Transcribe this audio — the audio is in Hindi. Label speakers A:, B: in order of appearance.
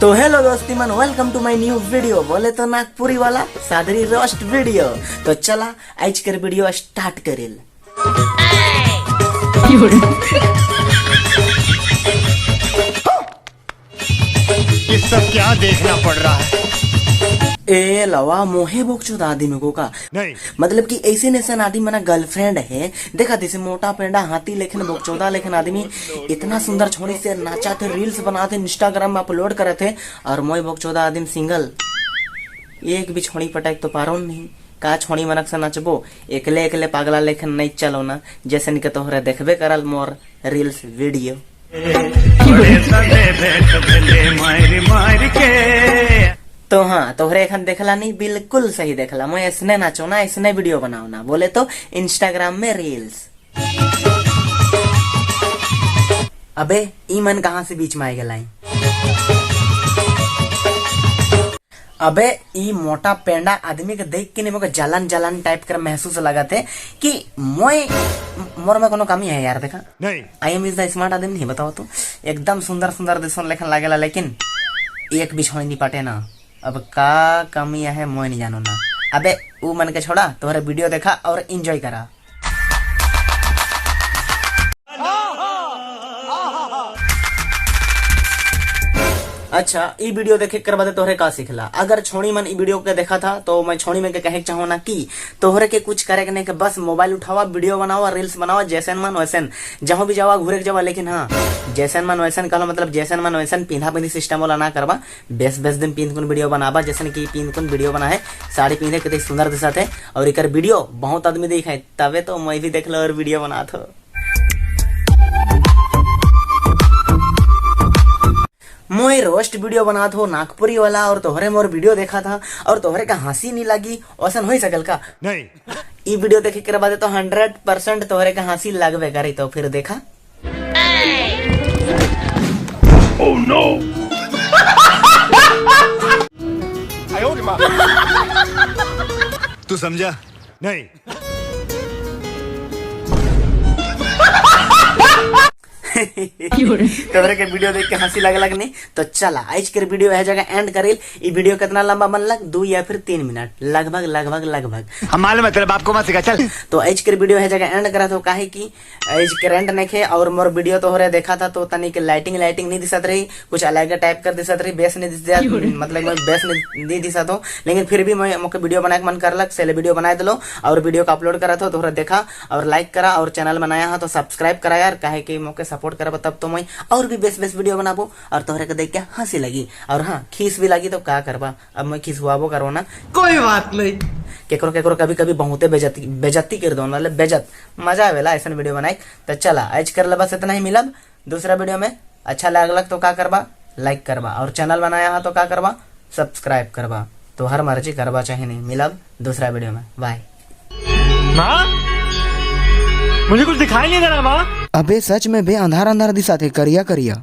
A: तो हेलो दोस्ती मन, welcome to my new video. बोले तो नागपुरी वाला सादरी रोस्ट वीडियो। तो चला आज कर वीडियो स्टार्ट करेल।
B: ये सब क्या देखना पड़ रहा है?
A: ए लवा मोहे बोकचोद आदमी को का
B: नहीं
A: मतलब कि ऐसे नैसन आदमी मना गर्लफ्रेंड है। देखा जैसे मोटा पेंडा हाथी लेकिन बोकचोदा लेकिन आदमी इतना सुंदर छोड़ी से नाचा थे, रील्स बनाते, इंस्टाग्राम में अपलोड करे थे। और मोय बोकचोदा आदमी सिंगल, एक भी छोड़ी पटाक तो पारो नहीं। का छोड़ी मनक से नचबो एकले एकले पागला लेकिन नहीं चलो ना, जैसे निके तोहरे देखबे करल मोर रील्स वीडियो। तो हाँ, तोहरे एखन देखला नहीं, बिल्कुल सही देखला। मैं इसने नाचो ना, इसने वीडियो बनाओ ना, बोले तो इंस्टाग्राम में रील्स। अबे ई मन कहाँ से बीच में आ गया? अबे ई मोटा पेंडा आदमी के देख के नहीं मुझे जलन जलन टाइप कर महसूस लगा थे कि मोर में कोनो कमी है यार। देखा
B: नहीं
A: I am is the smart आदमी नहीं, बताओ तो एकदम सुंदर सुंदर दिसन लेखन लागेला, लेकिन एक भी छोड़ी नहीं पाटे ना। अब का कमी है मोय नहीं जानो ना। अबे वो मन के छोड़ा, तोहरे वीडियो देखा और एंजॉय करा। अच्छा, ई वीडियो देखे कर बाद तोहरे का सीखला? अगर छोड़ी मन ई वीडियो के देखा था तो मैं छोड़ी में के कहे चाहूँ ना कि तोहरे के कुछ करे के नहीं, के बस मोबाइल उठावा, वीडियो बनावा, रील्स बनावा, जैसन मन वैसन जहाँ भी जावा घूरे के जावा। लेकिन हाँ, जैसन मन वैसन कहलो मतलब जैसन मन वैसन पिंधा पिंधी सिस्टम वाला ना करवा। बेस दिन पिंध कुन वीडियो बनावा, जैसे कि पिंध कुन वीडियो बना है, साड़ी पिंधे कितनी सुंदर दिशा थे। और एक वीडियो बहुत आदमी देखा है, तबे तो मैं भी देख लो और वीडियो बना थो। मोए रोस्ट वीडियो बना थो नागपुरी वाला, और तोहरे मोर वीडियो देखा था और तोहरे का हंसी नहीं लगी, औसन हो सकल का?
B: नहीं
A: ई वीडियो देखे के बाद तो 100% तोहरे का हंसी लगबे करी। तो फिर देखा
B: ओह नो तू समझा? नहीं
A: तोहरे के वीडियो देख के हंसी लगे नहीं? तो चला आज के वीडियो है जगह एंड करेल। ये वीडियो कितना लंबा बनलक? 2 या फिर 3 मिनट लगभग।
B: हम मालूम है तेरे बाप को मत सिखा चल।
A: तो आज के वीडियो है जगह एंड करा तो काहे की आज करंट नहीं खे, और मोर वीडियो तो हो रहा देखा था तो तनी के लाइटिंग नहीं दिसत रही, कुछ अलग टाइप कर दिसत रही, बेस नहीं दिस मतलब बेस नहीं दिसत हो। लेकिन फिर भी मैं मुझे वीडियो बनाए मन करलक, से वीडियो बना दिलो और वीडियो का अपलोड करा था, तोहरा देखा और लाइक करा, और चैनल बनाया है तो सब्सक्राइब करा यार, काहे की मुझे सपोर्ट करा, तब तो मैं और भी बेस वीडियो बनाबो और तोहरे को देख के हंसी लगी। और हाँ, खीस भी लगी तो क्या करबा, अब मैं खिसवाबो करो ना, कोई बात नहीं। केकरो कभी बहुते बेजती कर दो, मतलब बेजत मजा आवेला ऐसा वीडियो बनाए। तो चला आज कर ले, बस इतना ही। मिलब दूसरा वीडियो में। अच्छा लगलक तो क्या करबा? लाइक करबा, और चैनल बनाया है तो क्या करबा? सब्सक्राइब करबा। तो हर मर्जी करबा चाहे नहीं। मिलब दूसरा वीडियो में, बाय।
B: माँ मुझे कुछ दिखाई नहीं दे रहा माँ।
C: अबे सच में बे अंधार अंधार दिशा थे, करिया करिया।